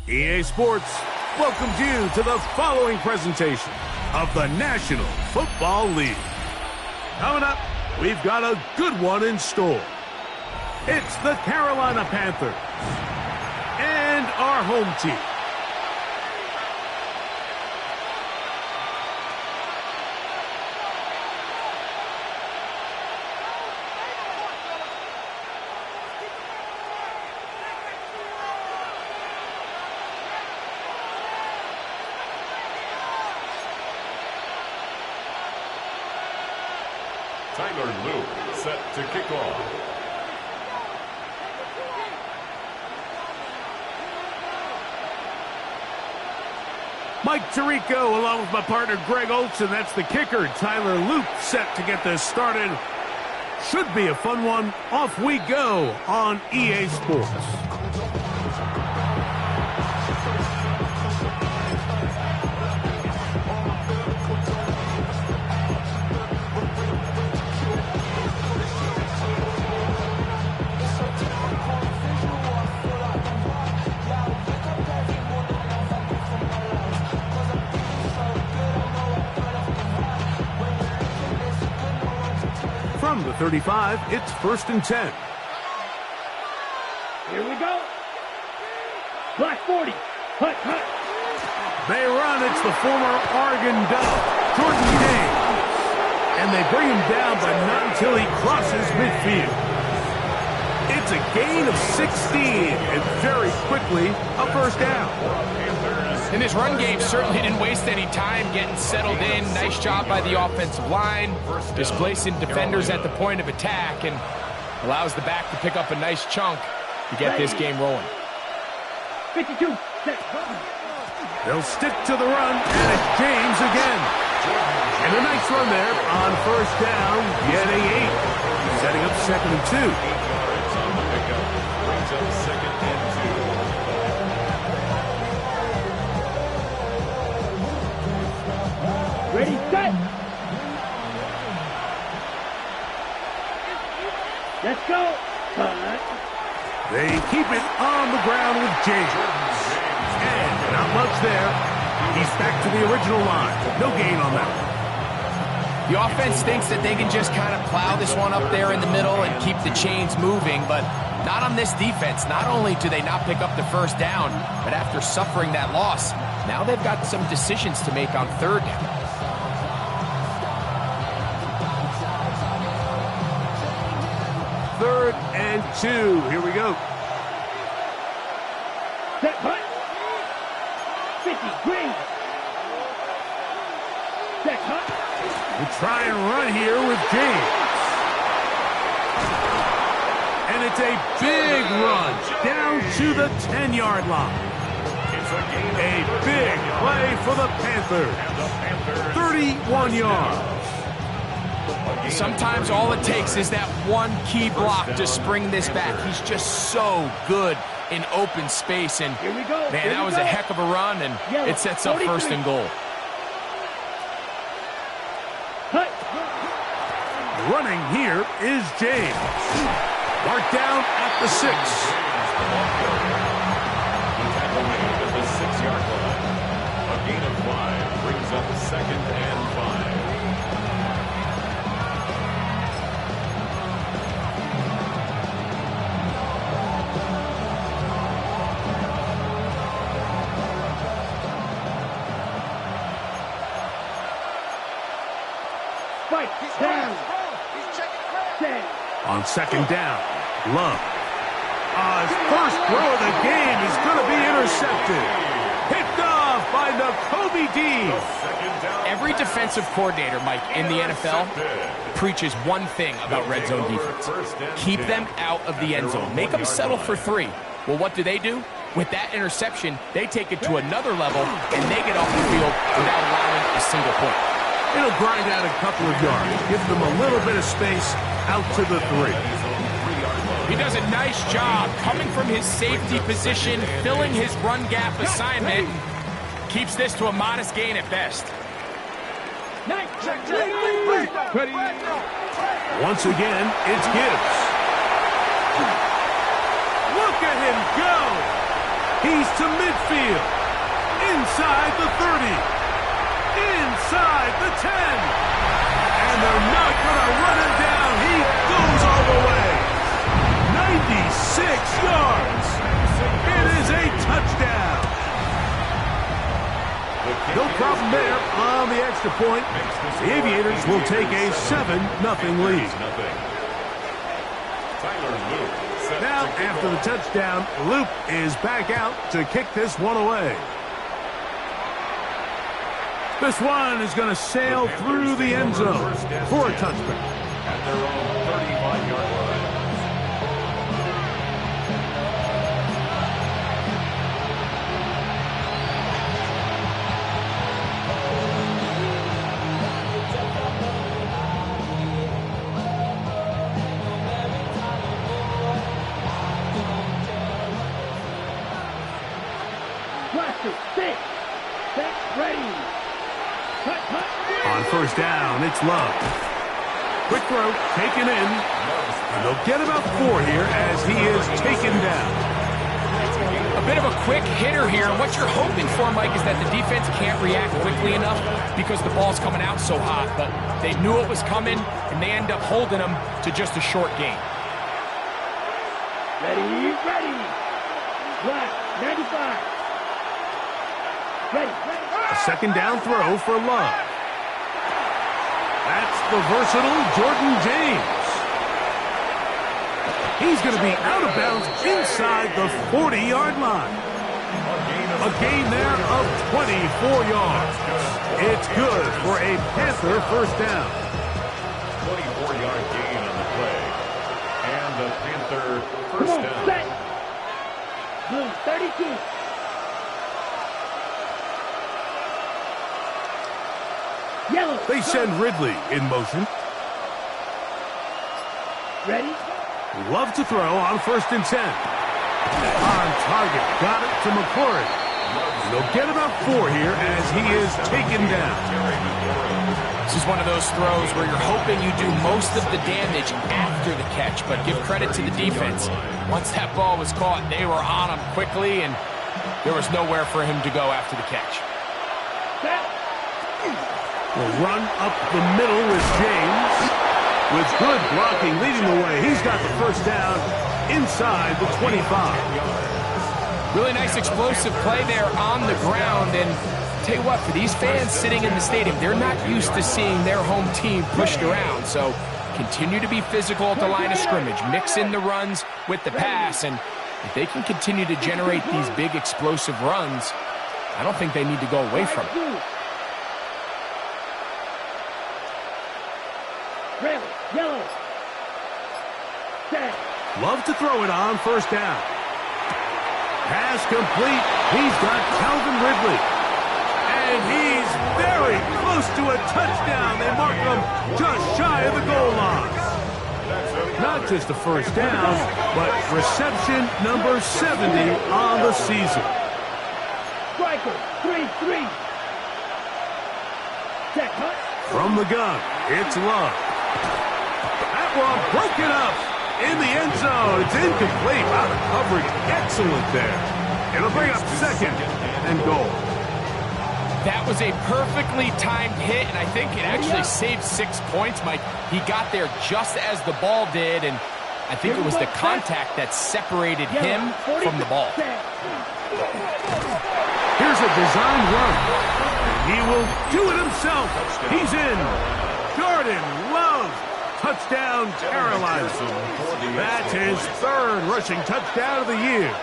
EA Sports welcomes you to the following presentation of the National Football League. Coming up, we've got a good one in store. It's the Carolina Panthers and our home team. Tyler Luke set to kick off. Mike Tirico along with my partner Greg Olson. That's the kicker. Tyler Luke set to get this started. Should be a fun one. Off we go on EA Sports. From the 35, it's 1st and 10. Here we go. Black 40. Hut, hut. They run. It's the former Oregon Duck, Jordan James. And they bring him down, but not until he crosses midfield. It's a gain of 16, and very quickly, a first down. And this run game certainly didn't waste any time getting settled in. Nice job by the offensive line, displacing defenders at the point of attack, and allows the back to pick up a nice chunk to get this game rolling. 52. They'll stick to the run, and it's James again. And a nice run there on first down, getting 8. Setting up 2nd and 2. On the pickup, brings up 2nd and 2. Ready, set. Let's go. They keep it on the ground with James. And not much there. He's back to the original line. No gain on that one. The offense thinks that they can just kind of plow this one up there in the middle and keep the chains moving, but not on this defense. Not only do they not pick up the first down, but after suffering that loss, now they've got some decisions to make on 3rd down. 3rd and 2. Here we go. Set, hut. 50, green. Set, hut. We try and run here with James. And it's a big run down to the 10-yard line. A big play for the Panthers. 31 yards. Sometimes all it takes is that one key block to spring this back. He's just so good in open space. And, Here we go. man, that was a heck of a run, and it sets up 1st and goal. Hut. Running here is James. Marked down at the 6. At the 6-yard line. A gain of 5 brings up 2nd and 5. Down. On 2nd down, Love. His first throw of the game is going to be intercepted. Picked off by by Nakobe Dean. Every defensive coordinator, Mike, in the NFL preaches one thing about red zone defense. Keep them out of the end zone. Make them settle for 3. Well, what do? With that interception, they take it to another level, and they get off the field without allowing a single point. It'll grind out a couple of yards. Give them a little bit of space out to the 3. He does a nice job coming from his safety position, filling his run gap assignment, keeps this to a modest gain at best. Once again, it's Gibbs. Look at him go! He's to midfield. Inside the 30. Inside the 10. And they're not going to run him down. He goes all the way. 96 yards. It is a touchdown. No problem there on the extra point. The Aviators will take a 7-0 lead. Now, after the touchdown, Luke is back out to kick this one away. This one is going to sail through the end zone for a touchback. At their own 35-yard line. On first down, it's Love. Quick throw, taken in. And they'll get about 4 here as he is taken down. A bit of a quick hitter here. What you're hoping for, Mike, is that the defense can't react quickly enough because the ball's coming out so hot. But they knew it was coming, and they end up holding them to just a short gain. Ready. Black, 95. Ready. A second down throw for Love. That's the versatile Jordan James. He's going to be out of bounds inside the 40-yard line. A gain there of 24 yards. It's good for a Panther first down. 24-yard gain on the play. And the Panther first down. Set. Blue, 32. Yellow. They send Ridley in motion. Ready. Love to throw on first and 10. On target. Got it to McCourty. They'll get about 4 here as he is taken down. This is one of those throws where you're hoping you do most of the damage after the catch, but give credit to the defense. Once that ball was caught, they were on him quickly, and there was nowhere for him to go after the catch. Will run up the middle with James. With good blocking leading the way. He's got the first down inside the 25. Really nice explosive play there on the ground. And tell you what, for these fans sitting in the stadium, they're not used to seeing their home team pushed around. So continue to be physical at the line of scrimmage. Mix in the runs with the pass. And if they can continue to generate these big explosive runs, I don't think they need to go away from it. Red, yellow. Set. Love to throw it on first down. Pass complete. He's got Calvin Ridley. And he's very close to a touchdown. They mark him just shy of the goal line. Not just a first down, but reception number 70 on the season. Striker, 3-3. Check, cut. From the gun, it's Love. That one broken up in the end zone. It's incomplete. Wow, the coverage excellent there. It'll bring up second and goal. That was a perfectly timed hit, and I think it actually saved 6 points, Mike. He got there just as the ball did, and I think it was the contact that separated him from the ball. Here's a designed run. He will do it himself. He's in. Jordan Love. Touchdown, Carolina. That's his third rushing touchdown of the year.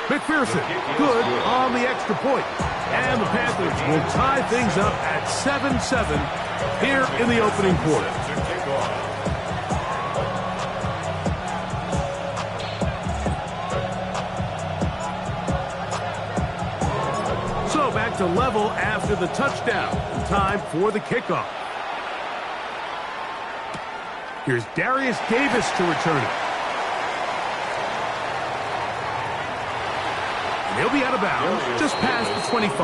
McPherson, good on the extra point. And the Panthers will tie things up at 7-7 here in the opening quarter. So back to level after the touchdown. Time for the kickoff. Here's Darius Davis to return it. And he'll be out of bounds just past the 25.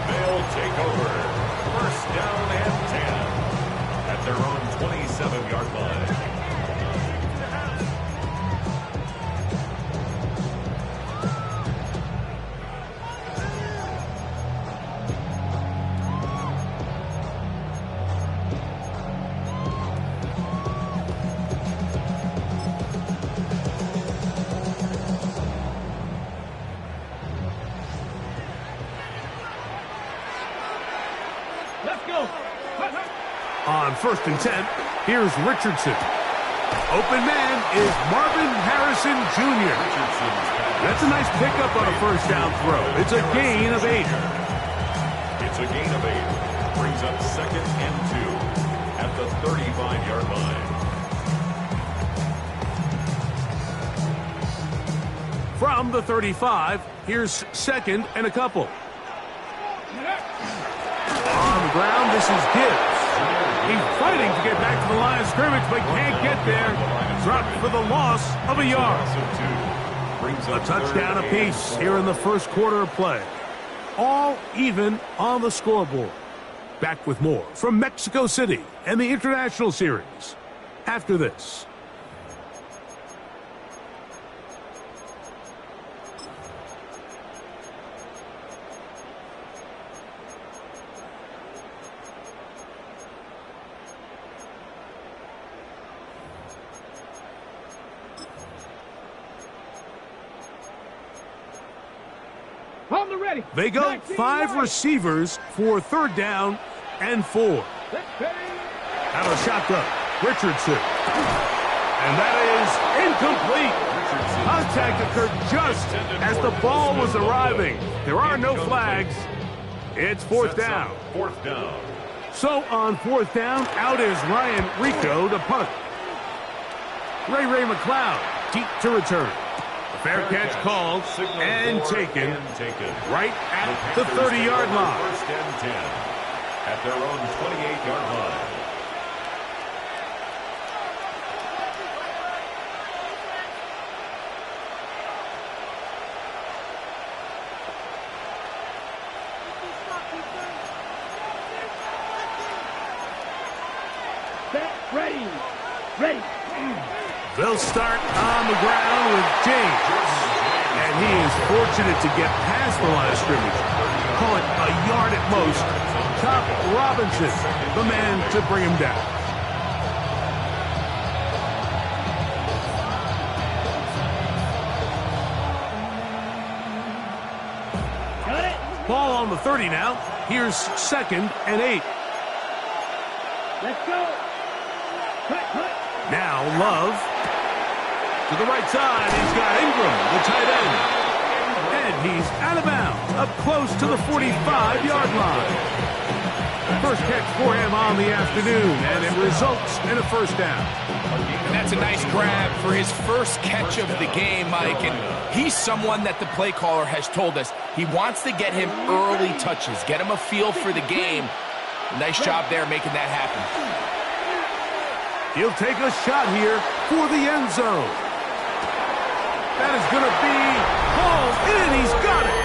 They'll take over. First down and 10 at their own 27-yard line. On 1st and 10, here's Richardson. Open man is Marvin Harrison Jr. That's a nice pickup on a first down throw. It's a gain of 8. It's a gain of 8. Brings up 2nd and 2 at the 35-yard line. From the 35, here's 2nd and a couple. On the ground, this is Gibbs. He's fighting to get back to the line of scrimmage, but can't get there. Dropped for the loss of a yard. A touchdown apiece here in the first quarter of play. All even on the scoreboard. Back with more from Mexico City and the International Series after this. They go 5 receivers for 3rd down and 4. Out of shotgun, Richardson. And that is incomplete. Contact occurred just as the ball was arriving. There are no flags. It's 4th down. 4th down. So on 4th down, out is Ryan Rico to punt. Ray McLeod deep to return. Fair catch called and taken right at the 30-yard line. 1st and 10 at their own 28-yard line. Ready. They'll start on the ground with James. And he is fortunate to get past the line of scrimmage. Call it a yard at most. Top Robinson, the man to bring him down. Got it. Ball on the 30 now. Here's 2nd and 8. Let's go. Cut. Now Love to the right side. He's got Ingram, the tight end. And he's out of bounds, up close to the 45-yard line. First catch for him on the afternoon, and it results in a 1st down. And that's a nice grab for his first catch of the game, Mike. And he's someone that the play caller has told us he wants to get him early touches, get him a feel for the game. Nice job there making that happen. He'll take a shot here for the end zone. That is going to be hauled in. He's got it.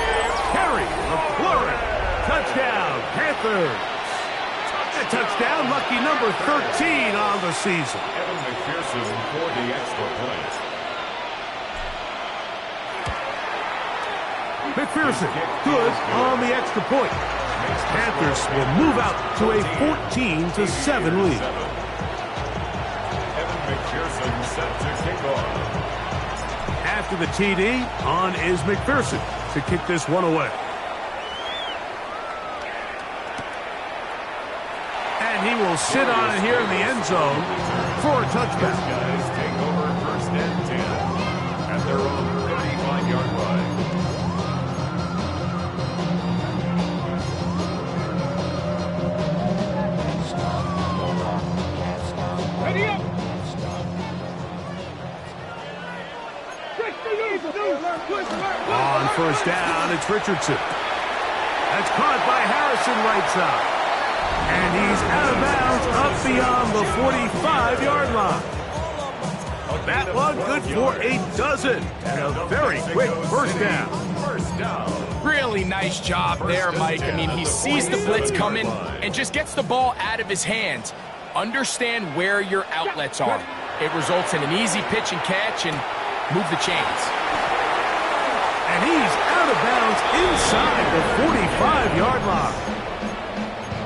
Harry McLaurin. Touchdown, Panthers. A touchdown, lucky number 13 on the season. Evan McPherson for the extra point. McPherson, good on the extra point. Panthers will move out to a 14-7 lead. Evan McPherson set to kick off. After the TD, on is McPherson to kick this one away. And he will sit on it here in the end zone for a touchback. These guys take over 1st and 10 at their own 35-yard line. On first down, it's Richardson. That's caught by Harrison right side. And he's out of bounds up beyond the 45-yard line. That one good for a dozen. And a very quick first down. Really nice job there, Mike. I mean, he sees the blitz coming and just gets the ball out of his hands. Understand where your outlets are. It results in an easy pitch and catch and move the chains. And he's out of bounds inside the 45-yard line.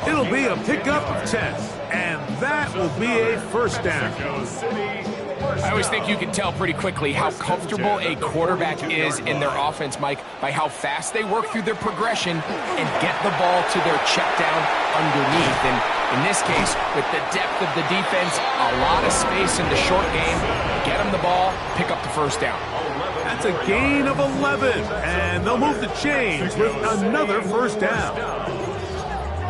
It'll be a pickup of 10, and that will be a first down. I always think you can tell pretty quickly how comfortable a quarterback is in their offense, Mike, by how fast they work through their progression and get the ball to their check down underneath. And in this case, with the depth of the defense, a lot of space in the short game, get them the ball, pick up the first down. That's a gain of 11, and they'll move the chains with another first down.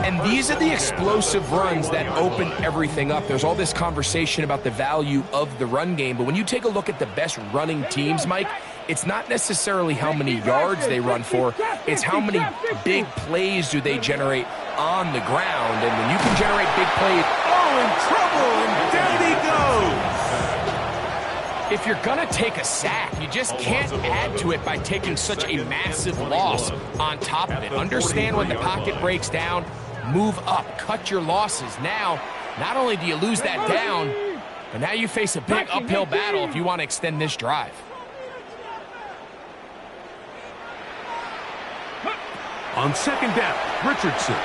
And these are the explosive runs that open everything up. There's all this conversation about the value of the run game, but when you take a look at the best running teams, Mike, it's not necessarily how many yards they run for, it's how many big plays do they generate on the ground. And when you can generate big plays, in trouble, and down he goes. If you're going to take a sack, you just can't add to it by taking such a massive loss on top of it. Understand when the pocket breaks down, move up, cut your losses. Now, not only do you lose that down, but now you face a big uphill battle if you want to extend this drive. On second down, Richardson.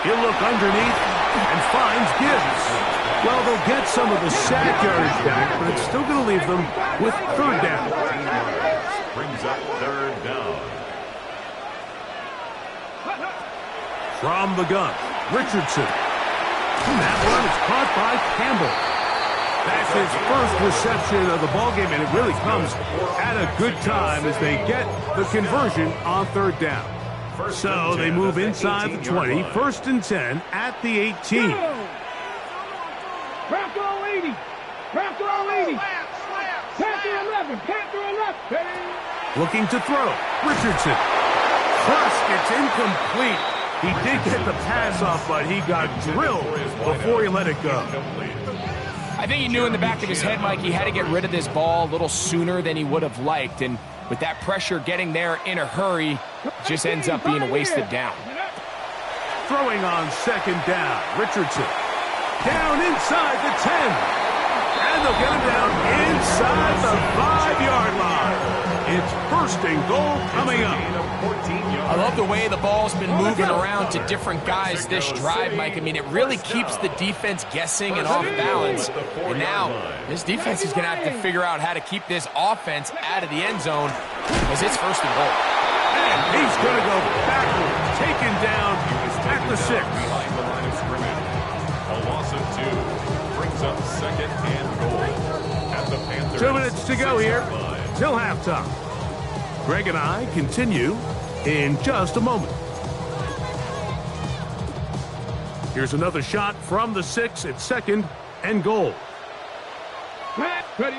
He'll look underneath and finds Gibbs. Well, they'll get some of the sack yardage back, but it's still going to leave them with third down. Brings up third down. From the gun, Richardson. That one is caught by Campbell. That's his first reception of the ballgame, and it really comes at a good time as they get the conversion on third down. So they move inside the 20, first and 10 at the 18. Panther 80. Panther 80. Panther 11. Panther 11. Looking to throw. Richardson. First, it's incomplete. He did get the pass off, but he got drilled before he let it go. I think he knew in the back of his head, Mike, he had to get rid of this ball a little sooner than he would have liked. And with that pressure getting there in a hurry, it just ends up being a wasted down. Throwing on second down. Richardson. Down inside the 10. And they'll get him down inside the 5-yard line. It's first and goal coming up. I love the way the ball's been moving around to different guys this drive, Mike. I mean, it really keeps the defense guessing and off balance. And now, this defense is going to have to figure out how to keep this offense out of the end zone because it's first and goal. And he's going to go backwards, taken down at the 6. Behind the line of scrimmage. A loss of 2 brings up second and goal. At the Panthers. 2 minutes to go here till halftime. Greg and I continue in just a moment. Here's another shot from the 6 at second and goal. Ready.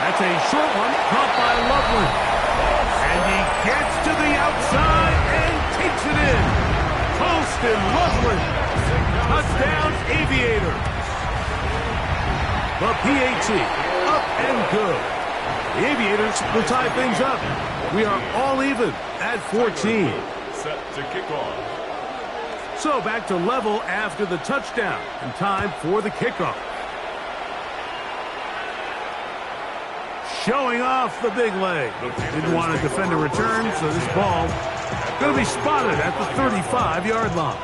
That's a short one caught by Loveland. And he gets to the outside and takes it in. Colston Loveland. Touchdown Aviators. The PAT up and good. The Aviators will tie things up. We are all even at 14. Set to kick off. So back to level after the touchdown and time for the kickoff. Showing off the big leg. Didn't want to defend a return, so this ball going to be spotted at the 35-yard line.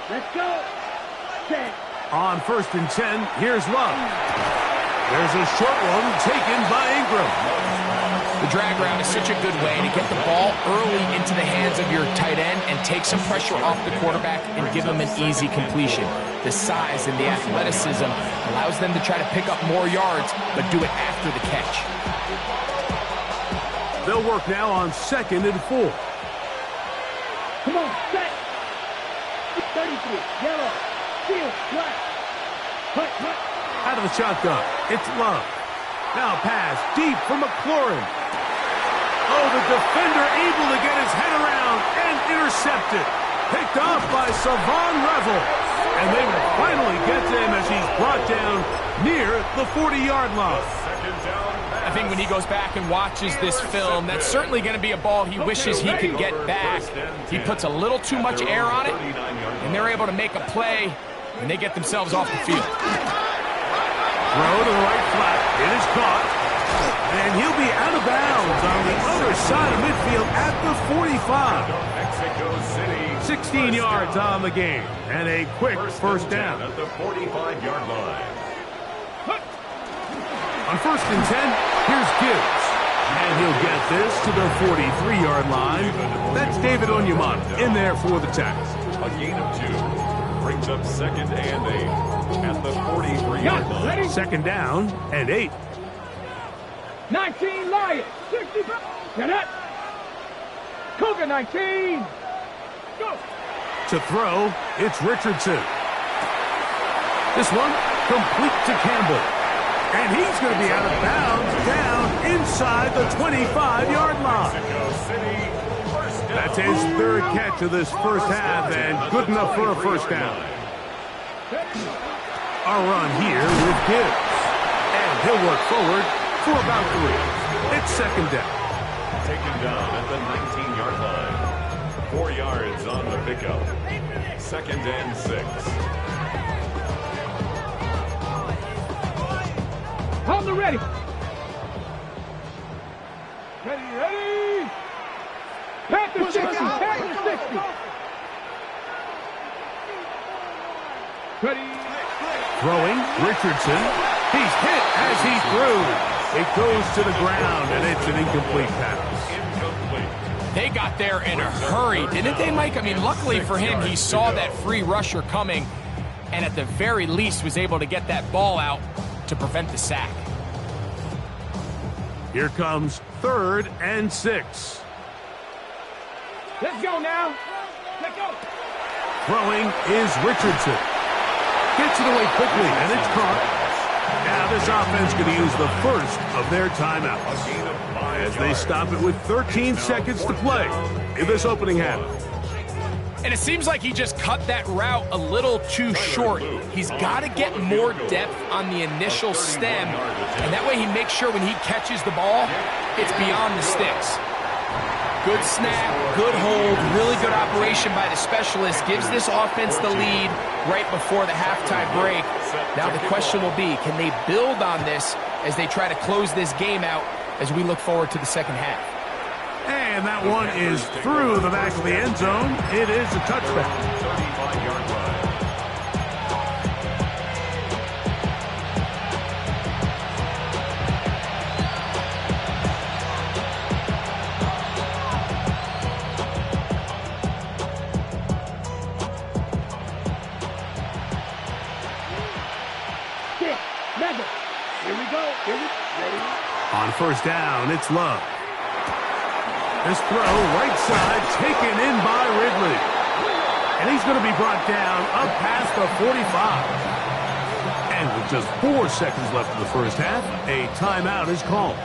Let's go. 10. On first and 10, here's Love. There's a short one taken by Ingram. The drag route is such a good way to get the ball early into the hands of your tight end and take some pressure off the quarterback and give him an easy completion. The size and the athleticism allows them to try to pick up more yards, but do it after the catch. They'll work now on 2nd and 4. Come on, set. 33, yellow, field, black. Hut, hut. Out of the shotgun, it's Love. Now pass deep for McLaurin. Oh, the defender able to get his head around and intercepted. Picked off by Savon Revel. And they will finally get to him as he's brought down near the 40-yard line. I think when he goes back and watches this film, that's certainly going to be a ball he wishes he could get back. He puts a little too much air on it, and they're able to make a play, and they get themselves off the field. Throw to the right flat. It is caught. And he'll be out of bounds on the other side of midfield at the 45. 16 yards on the game. And a quick first down. At the 45-yard line. On 1st and 10, here's Gibbs. And he'll get this to the 43-yard line. That's David Onyemata in there for the tackle. A gain of 2. Brings up 2nd and 8 at the 43-yard line. 2nd down and 8. 19, Lions. 65. Get up. Cougar 19. Go. To throw, it's Richardson. This one, complete to Campbell. And he's going to be out of bounds down inside the 25-yard line. That's his 3rd catch of this first half and good enough for a first down. A run here with Gibbs. And he'll work forward for about 3. It's 2nd down. Taken down at the 19-yard line. 4 yards on the pickup. 2nd and 6. On the ready. Ready. Panther 60. Panther 60. Ready. Throwing, Richardson. He's hit as he threw. It goes to the ground, and it's an incomplete pass. They got there in a hurry, didn't they, Mike? I mean, luckily for him, he saw that free rusher coming, and at the very least was able to get that ball out to prevent the sack. Here comes 3rd and 6. Let's go now. Let's go. Throwing is Richardson. Gets it away quickly, and it's caught. Now this offense going to use the first of their timeouts as they stop it with 13 seconds to play in this opening half. And it seems like he just cut that route a little too short. He's got to get more depth on the initial stem, and that way he makes sure when he catches the ball, it's beyond the sticks. Good snap, good hold, really good operation by the specialist. Gives this offense the lead right before the halftime break. Now the question will be, can they build on this as they try to close this game out as we look forward to the second half? And that one is through the back of the end zone. It is a touchback. 35-yard line. On 1st down, it's Love. This throw, right side, taken in by Ridley. And he's going to be brought down up past the 45. And with just 4 seconds left in the first half, a timeout is called.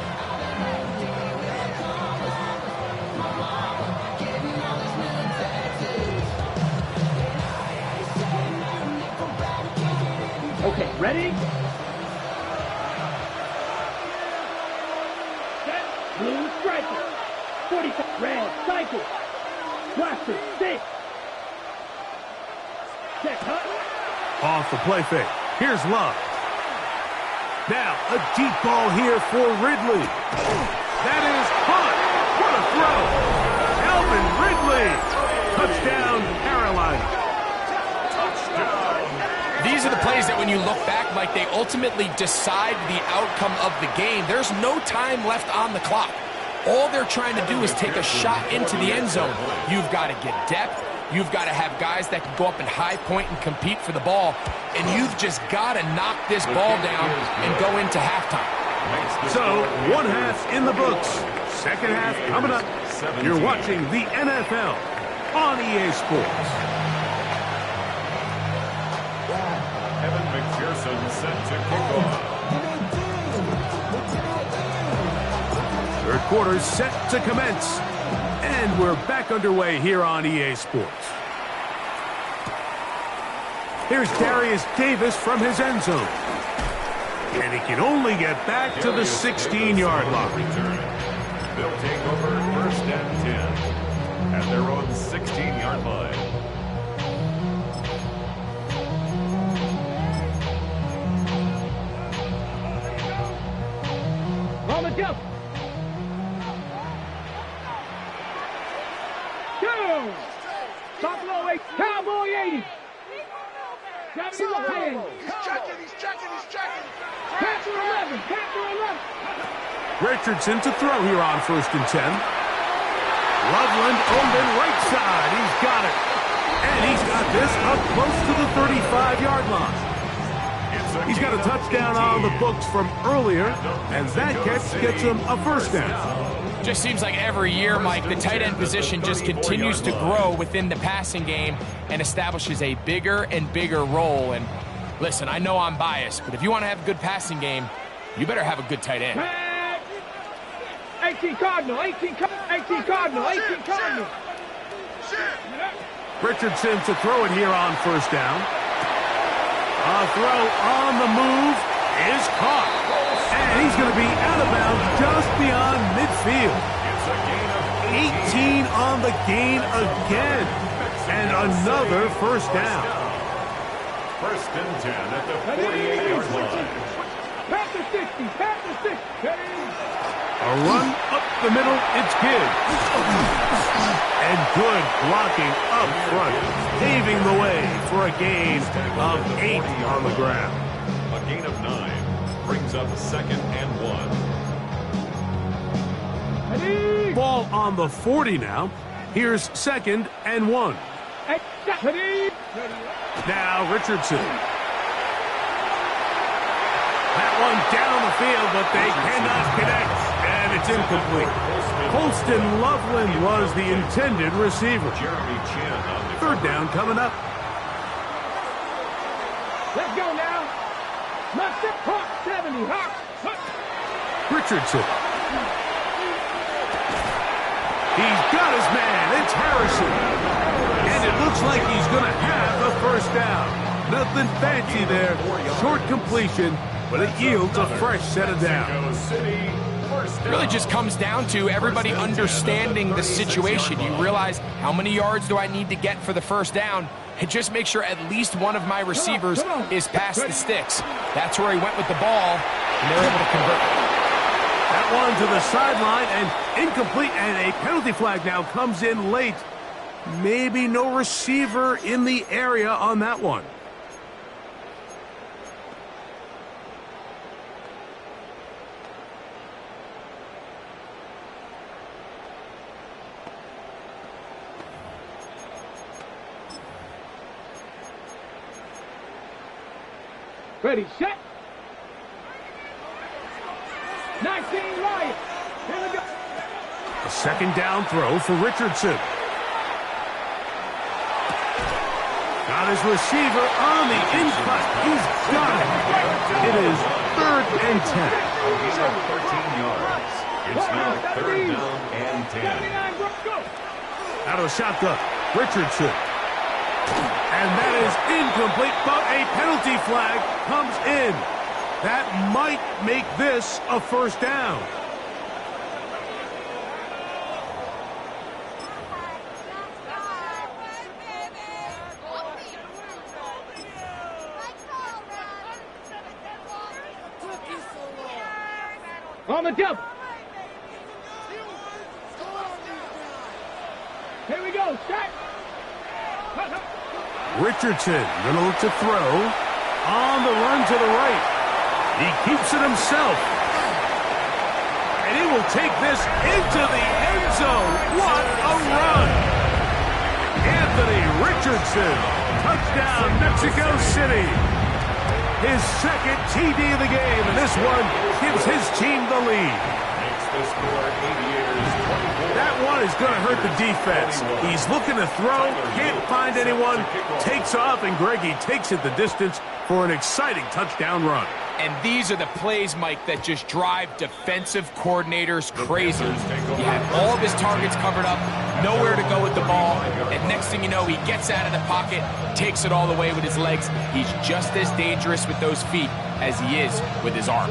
Okay, ready? Blue striker, 45, red cycle, blaster, 6. Check, hut. Off the play fake. Here's Love. Now, a deep ball here for Ridley. That is caught. What a throw. Calvin Ridley. Touchdown, Carolina. These are the plays that when you look back, Mike, they ultimately decide the outcome of the game. There's no time left on the clock. All they're trying to do is take a shot into the end zone. You've got to get depth. You've got to have guys that can go up and high point and compete for the ball. And you've just got to knock this ball down and go into halftime. So, 1 half in the books. Second half coming up. You're watching the NFL on EA Sports. Evan McPherson set to kick off. Third quarter set to commence. And we're back underway here on EA Sports. Here's Darius Davis from his end zone. And he can only get back to the 16-yard line. They'll take over first and 10 at their own 16-yard line. On the jump. 2. Buffalo 8. Cowboy 80. He's checking. Panther 11. Richardson to throw here on first and 10. Loveland open right side. He's got it. And he's got this up close to the 35-yard line. He's got a touchdown on the books from earlier, and that catch gets him a first down. Just seems like every year, Mike, the tight end position just continues to grow within the passing game and establishes a bigger and bigger role. And listen, I know I'm biased, but if you want to have a good passing game, you better have a good tight end. 18 Cardinal. Richardson to throw it here on first down. A throw on the move is caught. And he's going to be out of bounds just beyond midfield. It's a gain of 18 on the gain again. And another first down. First and 10 at the 48-yard line. Panther 60. A run up the middle, it's good. And good blocking up front, paving the way for a gain of 8 on the ground. A gain of 9 brings up second and 1. Ball on the 40 now. Here's second and 1. Now Richardson. That one down the field, but they cannot connect. And it's incomplete. Colston Loveland was the intended receiver. Jeremy Chin on the Third down coming up. Let's go now. Mustard Hawk 70. Hawk. Richardson. He's got his man. It's Harrison. And it looks like he's going to have the first down. Nothing fancy there. Short completion, but it yields a fresh set of downs. It really just comes down to everybody understanding the situation. You realize how many yards do I need to get for the first down, and just make sure at least one of my receivers is past the sticks. That's where he went with the ball, and they're able to convert. That one to the sideline and incomplete, and a penalty flag now comes in late. Maybe no receiver in the area on that one. Ready, set. 19 Riot. Here we go. A second down throw for Richardson. Got his receiver on the in-cut. He's got it. It is third and 10. He's at 13 yards. It's now third down and 10. Out of shotgun, Richardson. And that is incomplete, but a penalty flag comes in. That might make this a first down. On the jump. Here we go, set. Richardson going to look to throw. On the run to the right. He keeps it himself. And he will take this into the end zone. What a run. Anthony Richardson. Touchdown, Mexico City. His second TD of the game, and this one gives his team the lead. Makes the score 88 the defense. He's looking to throw, can't find anyone, takes off, and Greggy takes it the distance for an exciting touchdown run. And these are the plays, Mike, that just drive defensive coordinators crazy. You have all of his targets covered up, nowhere to go with the ball, and next thing you know, he gets out of the pocket, takes it all the way with his legs. He's just as dangerous with those feet as he is with his arm.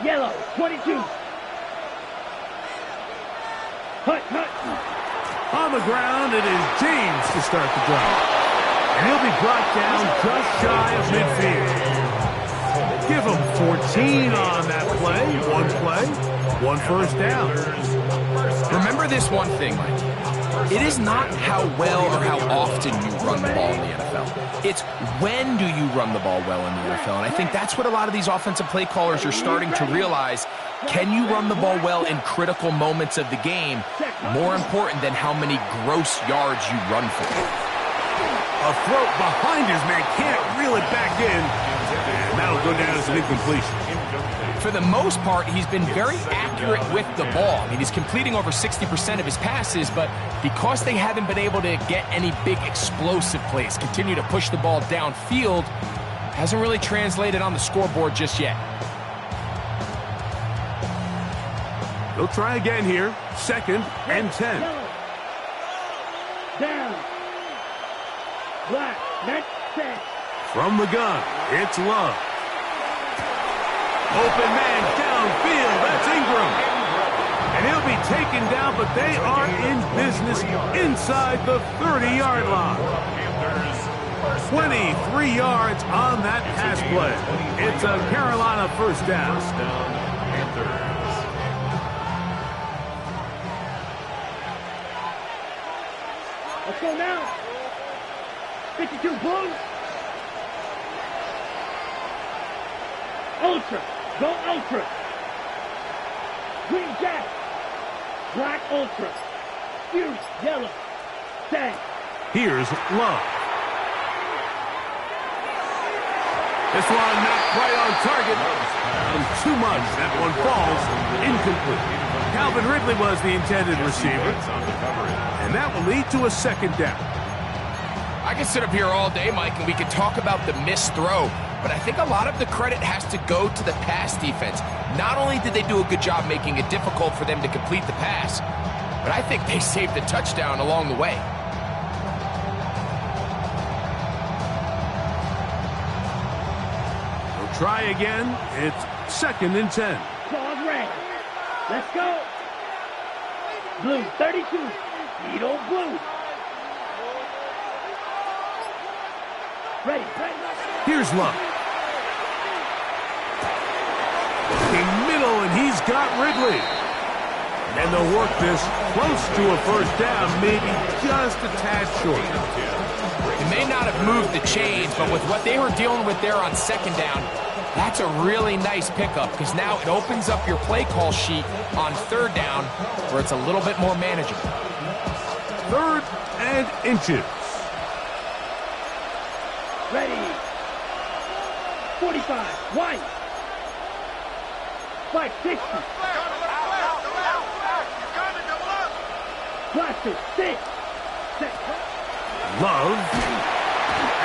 Yellow, 22. Hut. On the ground, it is James to start the drive. And he'll be brought down just shy of midfield. Give him 14 on that play, one first down. Remember this one thing, Mike. It is not how well or how often you run the ball in the NFL. It's when do you run the ball well in the NFL. And I think that's what a lot of these offensive play callers are starting to realize. Can you run the ball well in critical moments of the game? More important than how many gross yards you run for. A throw behind his man, can't reel it back in. And that'll go down as an incompletion. For the most part, he's been very accurate with the ball. I mean, he's completing over 60% of his passes, but because they haven't been able to get any big explosive plays, continue to push the ball downfield, hasn't really translated on the scoreboard just yet. They'll try again here. 2nd and 10. Down. Black. Next set. From the gun, it's Love. Open man downfield, that's Ingram. And he'll be taken down, but they are in business inside the 30-yard line. 23 yards on that pass play. It's a Carolina first down. Let's go now. 52 Blue. Ultra. Go Ultra. Green Jack. Black Ultra. Fuse Yellow. Tag. Here's Love. This one not quite on target. And too much. That one falls incomplete. Calvin Ridley was the intended receiver. And that will lead to a 2nd down. I could sit up here all day, Mike, and we could talk about the missed throw, but I think a lot of the credit has to go to the pass defense. Not only did they do a good job making it difficult for them to complete the pass, but I think they saved the touchdown along the way. They'll try again. It's 2nd and 10. Claws red. Let's go. Blue 32. Needle Blue. Ready. Here's Love. In middle, and he's got Ridley. And they'll work this close to a first down, maybe just a tad short. It may not have moved the chains, but with what they were dealing with there on 2nd down, that's a really nice pickup because now it opens up your play call sheet on 3rd down where it's a little bit more manageable. 3rd and inches. Ready. 45. White. 560. Cluster. 6. Love.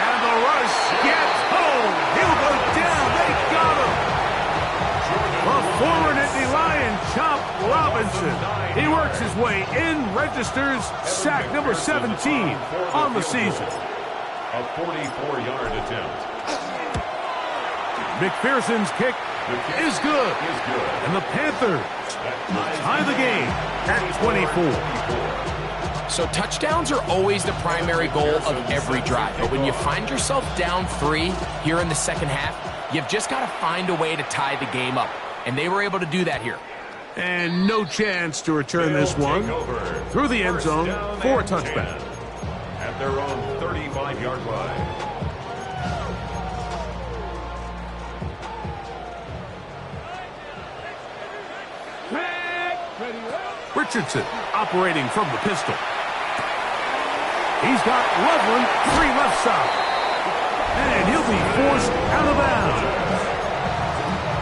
And the rush gets home. He'll go down. They got him. The forward at the Lion, Chop Robinson. He works his way in, registers sack number 17 on the season. A 44-yard attempt. McPherson's kick is good. And the Panthers tie the game at 24. So touchdowns are always the primary goal of every drive. But when you find yourself down 3 here in the 2nd half, you've just got to find a way to tie the game up. And they were able to do that here. And no chance to return this one through the end zone for a touchback. At their own 35-yard line. Richardson operating from the pistol. He's got Loveland free left side. And he'll be forced out of bounds.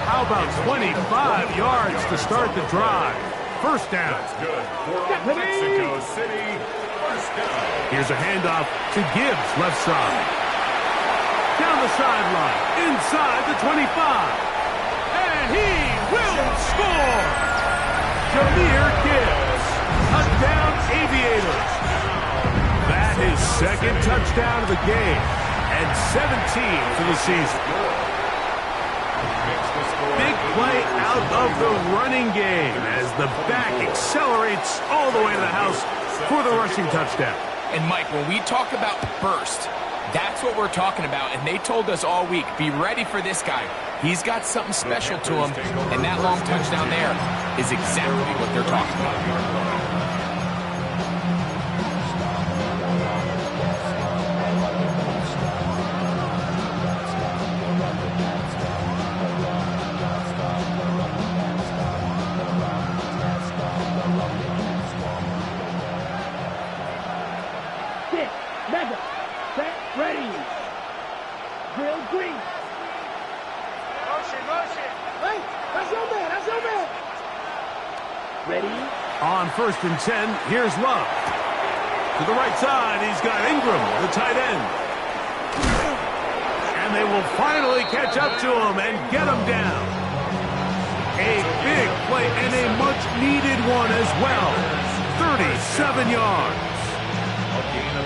How about 25 yards to start the drive? First down. That's good for Mexico City. First down. Here's a handoff to Gibbs, left side. Down the sideline, inside the 25. And he will score! Jahmyr Gibbs, touchdown Aviators. That is second touchdown of the game, and 17 for the season. Big play out of the running game as the back accelerates all the way to the house for the rushing touchdown. And Mike, when we talk about burst, that's what we're talking about. And they told us all week, be ready for this guy. He's got something special to him, and that long touchdown there is exactly what they're talking about. On 1st and 10, here's Love. To the right side, he's got Ingram, the tight end. And they will finally catch up to him and get him down. A big play and a much-needed one as well. 37 yards.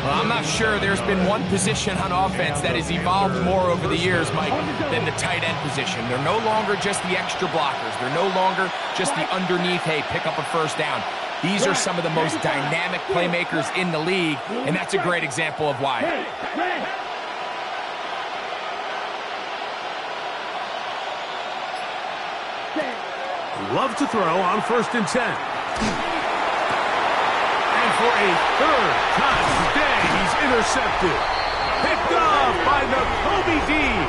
Well, I'm not sure there's been one position on offense that has evolved more over the years, Mike, than the tight end position. They're no longer just the extra blockers. They're no longer just the underneath, hey, pick up a first down. These are some of the most dynamic playmakers in the league, and that's a great example of why. Love to throw on 1st and 10. And for a third time today, he's intercepted. Picked off by Nakobe Dean.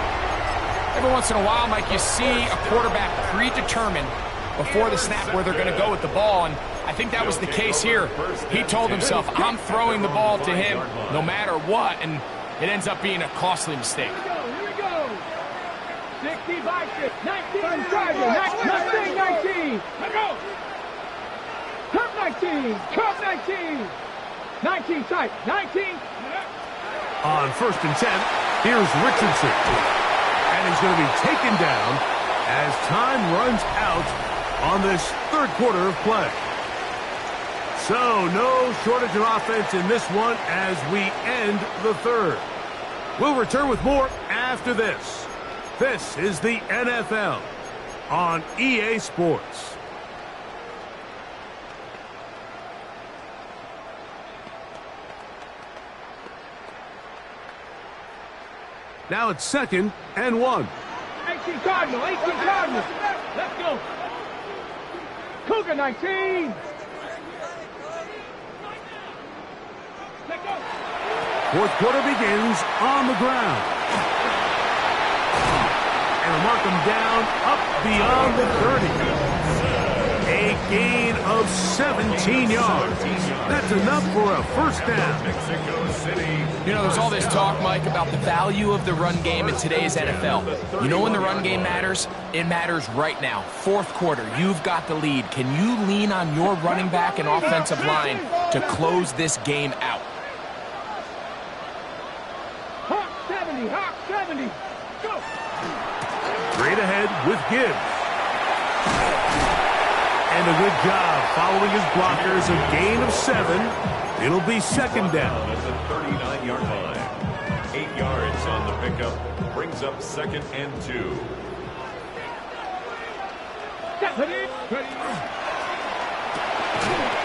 Every once in a while, Mike, you see a quarterback predetermined before the snap where they're going to go with the ball, and I think that was the case here. He told himself, I'm throwing the ball to him no matter what, and it ends up being a costly mistake. Here we go. 60 by 6. 19. 19. Let go. Cup 19. Cup 19. 19 tight. 19. On 1st and 10, here's Richardson. And he's going to be taken down as time runs out on this third quarter of play. So no shortage of offense in this one as we end the third. We'll return with more after this. This is the NFL on EA Sports. Now it's 2nd and 1. 18 Cardinal. 18 Cardinal. Let's go. Cougar 19. Let go. Fourth quarter begins on the ground. And they'll mark him down up beyond the 30. A gain of 17 yards. That's enough for a first down. Mexico City. You know, there's all this talk, Mike, about the value of the run game in today's NFL. You know when the run game matters? It matters right now. Fourth quarter, you've got the lead. Can you lean on your running back and offensive line to close this game out? Hawk 70. Hawk 70. Go. Straight ahead with Gibbs. And a good job following his blockers. A gain of 7. It'll be second down. At the 39-yard line. 8 yards on the pickup. Brings up 2nd and 2.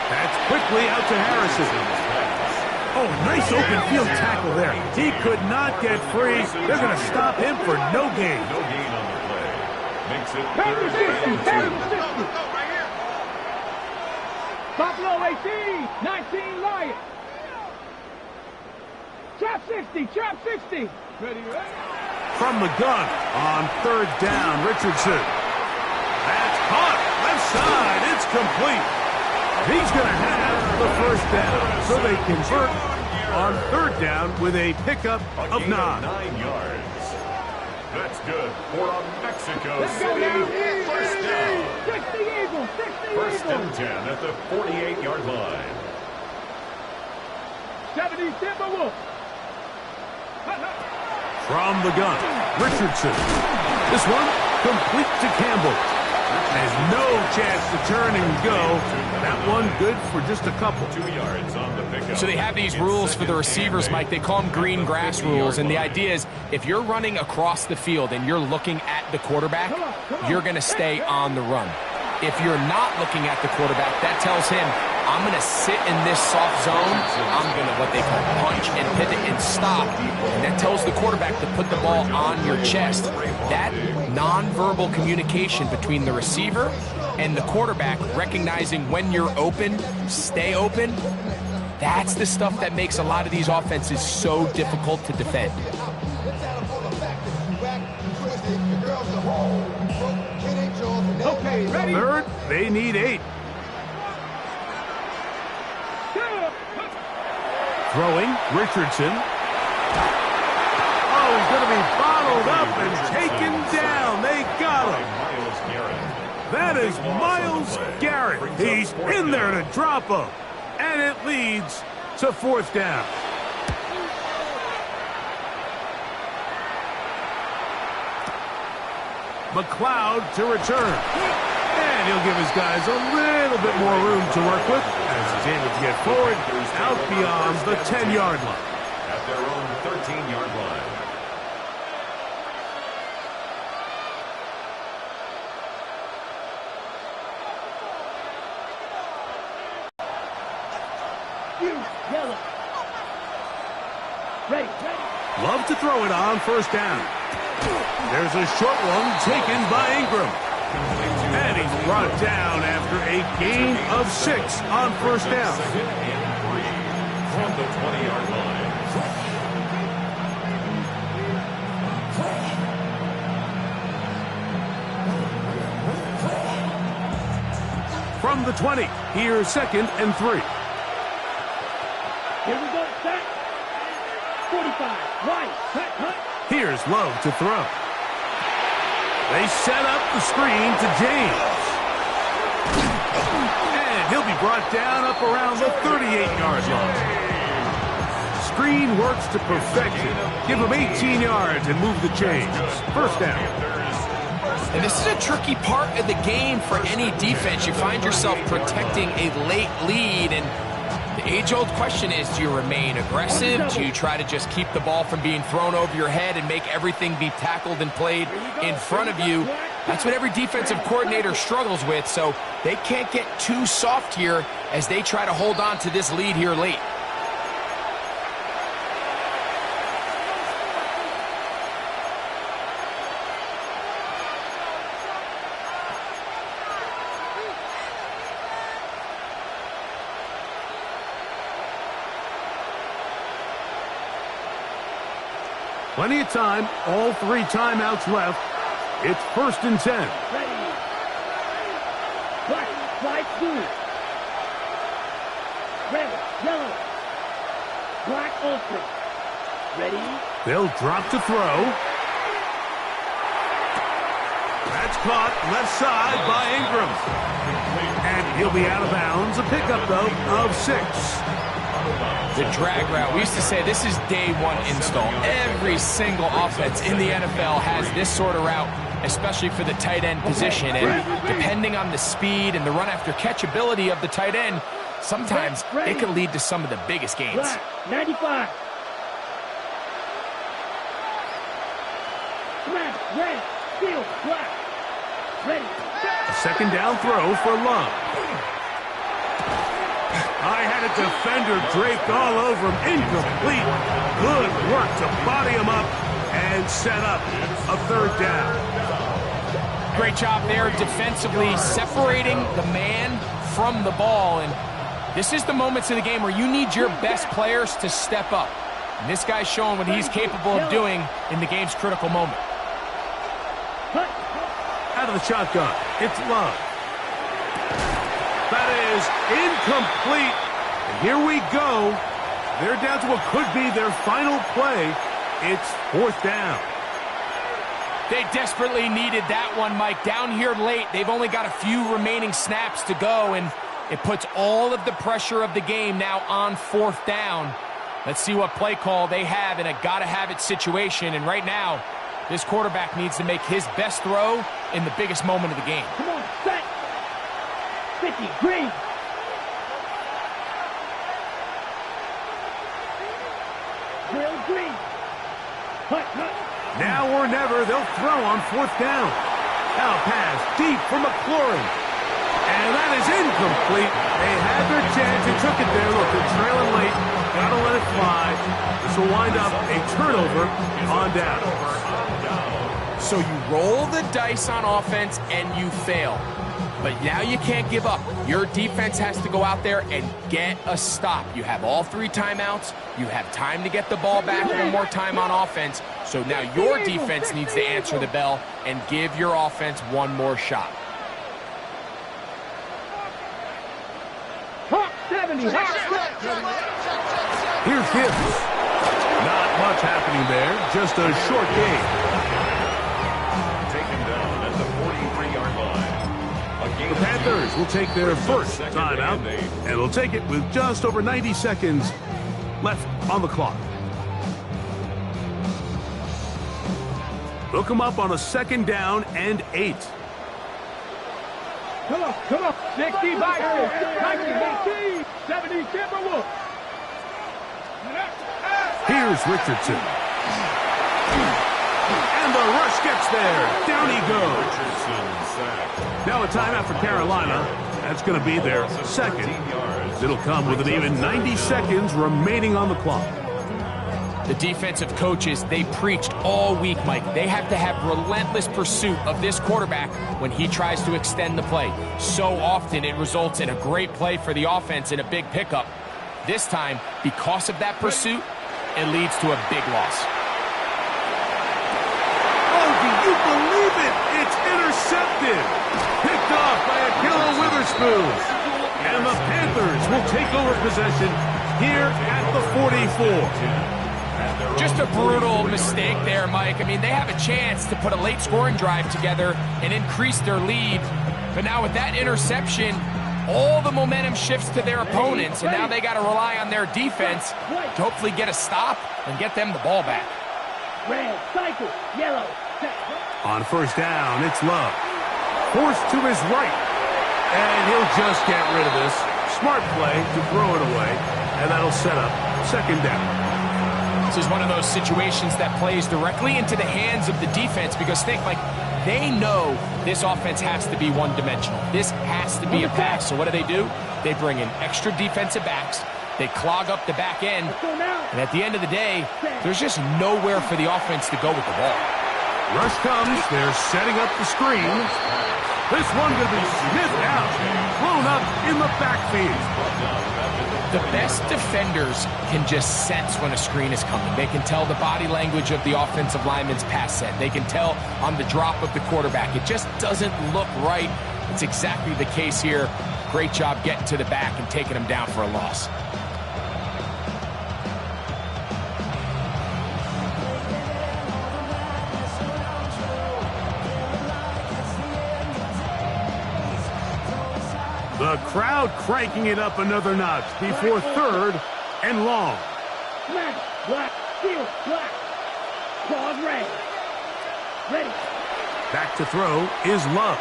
That's quickly out to Harrison. Oh, nice open field tackle there. He could not get free. They're going to stop him for no gain. No gain on the play. Makes it 3rd and 2. Buffalo 18. 19 Lions. Trap 60. Trap 60. Ready. From the gun on 3rd down, Richardson. That's caught. Left side. It's complete. He's going to have the first down. So they convert on third down with a pickup of 9. 9 yards. That's good for a Mexico Let's go City now. first down. 60 Eagles. 60 First Eagles. and 10 at the 48-yard line. 70 Timberwolves. From the gun, Richardson. This one, complete to Campbell. Has no chance to turn and go. That one good for just a couple. 2 yards on the pickup. So they have these rules for the receivers, Mike. They call them green grass rules, and the idea is if you're running across the field and you're looking at the quarterback, you're going to stay on the run. If you're not looking at the quarterback, that tells him, I'm going to sit in this soft zone. I'm going to, what they call, punch and pivot and stop. And that tells the quarterback to put the ball on your chest. That nonverbal communication between the receiver and the quarterback, recognizing when you're open, stay open, that's the stuff that makes a lot of these offenses so difficult to defend. Okay, ready? Third, they need 8. Throwing, Richardson. Oh, he's going to be bottled up and taken down. They got him. Myles Garrett. That is Myles Garrett. He's in there to drop him. And it leads to fourth down. McLeod to return. And he'll give his guys a little bit more room to work with as he's able to get forward out beyond the 10-yard line. At their own 13-yard line. Yellow. Ready. Love to throw it on first down. There's a short one taken by Ingram. And he's brought down after a gain of 6 on first down. Second and 3 from the 20-yard line. From the 20, here's second and 3. Here we go. Set. 45. Right. Cut. Here's Love to throw. They set up the screen to James. And he'll be brought down up around the 38-yard line. Screen works to perfection. Give him 18 yards and move the chains. First down. And this is a tricky part of the game for any defense. You find yourself protecting a late lead, and the age-old question is, do you remain aggressive? Do you try to just keep the ball from being thrown over your head and make everything be tackled and played in front of you? That's what every defensive coordinator struggles with, so they can't get too soft here as they try to hold on to this lead here late. Plenty of time, all 3 timeouts left. It's first and 10. Ready. Black. White. Blue. Red. Yellow. Black. Ultra. Ready. They'll drop to throw. That's caught left side by Ingram. And he'll be out of bounds. A pickup, though, of 6. The drag route. We used to say this is day one install. Every single offense in the NFL has this sort of route, especially for the tight end position. And depending on the speed and the run after catch ability of the tight end, sometimes it can lead to some of the biggest gains. Black. 95. Smash. Red. Steel. Black. Ready. A second down throw for Love. I had a defender draped all over him. Incomplete. Good work to body him up and set up a third down. Great job there defensively, separating the man from the ball. And this is the moments of the game where you need your best players to step up. And this guy's showing what he's capable of doing in the game's critical moment. Out of the shotgun, it's Love. That is incomplete. And here we go. They're down to what could be their final play. It's 4th down. They desperately needed that one, Mike. Down here late, they've only got a few remaining snaps to go, and it puts all of the pressure of the game now on 4th down. Let's see what play call they have in a gotta-have-it situation. And right now, this quarterback needs to make his best throw in the biggest moment of the game. Come on, set. 50, green. Drill green. Hut, hut. Now or never, they'll throw on 4th down. Now pass deep for McLaurin. And that is incomplete. They had their chance. They took it there. Look, they're trailing late. Gotta let it fly. This will wind up a turnover on down. So you roll the dice on offense and you fail. But now you can't give up. Your defense has to go out there and get a stop. You have all 3 timeouts. You have time to get the ball back one more time on offense. So now your defense needs to answer the bell and give your offense one more shot. Hawk 70. Here's Gibbs. Not much happening there. Just a short game. Taken down at the 43-yard line. The Panthers will take their first timeout, and they'll take it with just over 90 seconds left on the clock. They'll come up on a 2nd down and 8. Come on, come on. 60 by 19, 70 Timberwolves. Here's Richardson. And the rush gets there. Down he goes. Now a timeout for Carolina. That's going to be their 2nd. It'll come with an even 90 seconds remaining on the clock. The defensive coaches, they preached all week, Mike. They have to have relentless pursuit of this quarterback when he tries to extend the play. So often it results in a great play for the offense and a big pickup. This time, because of that pursuit, it leads to a big loss. Oh, do you believe it? It's intercepted. Picked off by Ahkello Witherspoon. And the Panthers will take over possession here at the 44. Just a brutal mistake there, Mike. I mean, they have a chance to put a late scoring drive together and increase their lead. But now with that interception, all the momentum shifts to their opponents, and now they got to rely on their defense to hopefully get a stop and get them the ball back. Red, cycle, yellow. On 1st down, it's Love. Forced to his right. And he'll just get rid of this. Smart play to throw it away, and that'll set up 2nd down. This is one of those situations that plays directly into the hands of the defense because think, like, they know this offense has to be one-dimensional. This has to be a pass. So what do? They bring in extra defensive backs. They clog up the back end. And at the end of the day, there's just nowhere for the offense to go with the ball. Rush comes. They're setting up the screen. This one going to be sniffed out. Blown up in the backfield. The best defenders can just sense when a screen is coming. They can tell the body language of the offensive lineman's pass set. They can tell on the drop of the quarterback. It just doesn't look right. It's exactly the case here. Great job getting to the back and taking him down for a loss. The crowd cranking it up another notch before 3rd and long. Black, black, steel, black. Claws red. Ready. Back to throw is Love.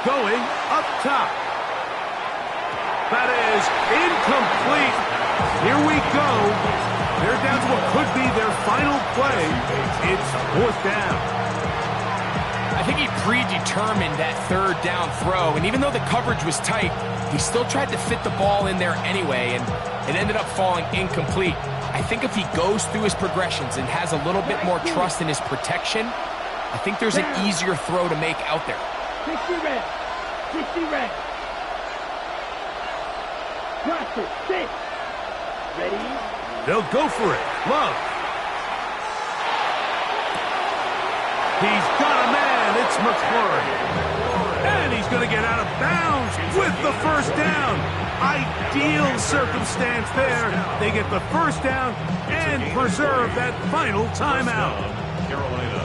Going up top. That is incomplete. Here we go. They're down to what could be their final play. It's 4th down. I think he predetermined that 3rd down throw, and even though the coverage was tight, he still tried to fit the ball in there anyway, and it ended up falling incomplete. I think if he goes through his progressions and has a little bit more trust in his protection, I think there's an easier throw to make out there. 60 red. 60 red. Watch it. 6. Ready? They'll go for it. Love. He's got a man. It's McLaurin. And he's going to get out of bounds with the first down. Ideal circumstance there. They get the first down and preserve that final timeout. Carolina.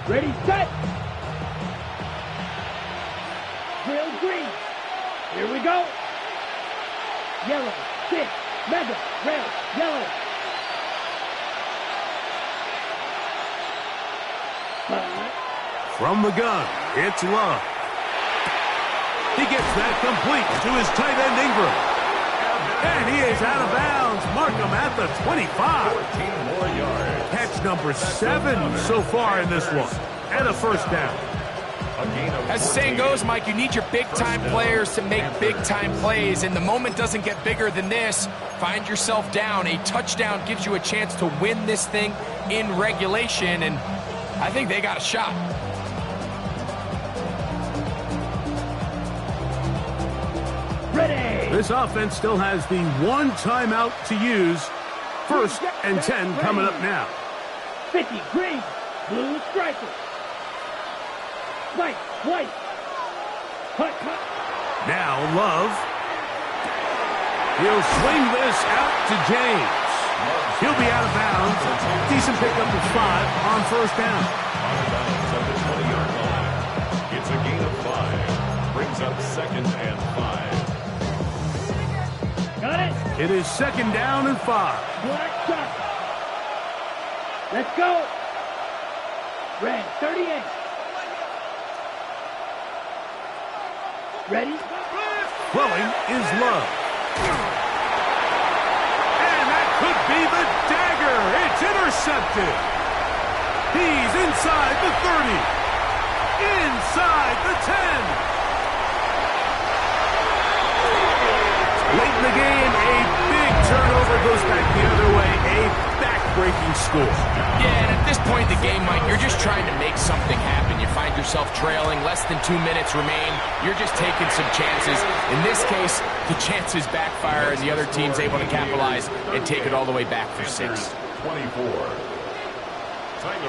Ready, set. Drill green. Here we go. Yellow, 6, mega, red, yellow. 5. From the gun, it's Love. He gets that complete to his tight end Ingram. And he is out of bounds. Mark him at the 25. 14 more yards. Catch number 7 so far in this one. And a first down. As the saying goes, Mike, you need your big-time players to make big-time plays, and the moment doesn't get bigger than this. Find yourself down. A touchdown gives you a chance to win this thing in regulation, and I think they got a shot. Ready. This offense still has the one timeout to use. 1st and 10 coming up now. 50, green, blue striker. White, white. Cut, cut. Now Love. He'll swing this out to James. He'll be out of bounds. Decent pickup of 5 on first down. Out of bounds at the 20-yard line. It's a gain of 5. Brings up 2nd and 5. Got it. It is 2nd down and 5. Black shot. Let's go. Red, 38. Ready? Throwing is Love. And that could be the dagger. It's intercepted. He's inside the 30. Inside the 10. Late in the game, a big turnover goes back the other way. A back-breaking score. Yeah, and at this point in the game, Mike, you're just trying to make something happen. You find yourself trailing, less than 2 minutes remain. You're just taking some chances. In this case, the chances backfire, and the other team's able to capitalize and take it all the way back for 6. 24.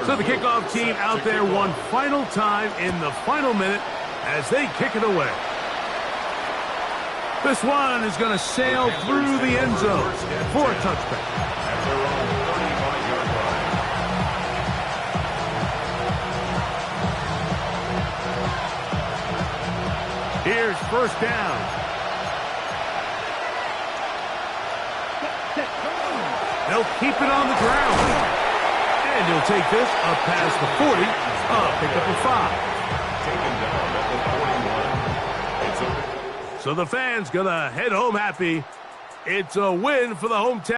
So the kickoff team out there one final time in the final minute as they kick it away. This one is going to sail through the end zone for a touchback. At their own 35-yard line. Here's first down. They'll keep it on the ground. And he'll take this up past the 40. Pick up a 5. Taken down at the 41. It's a So the fans going to head home happy. It's a win for the hometown.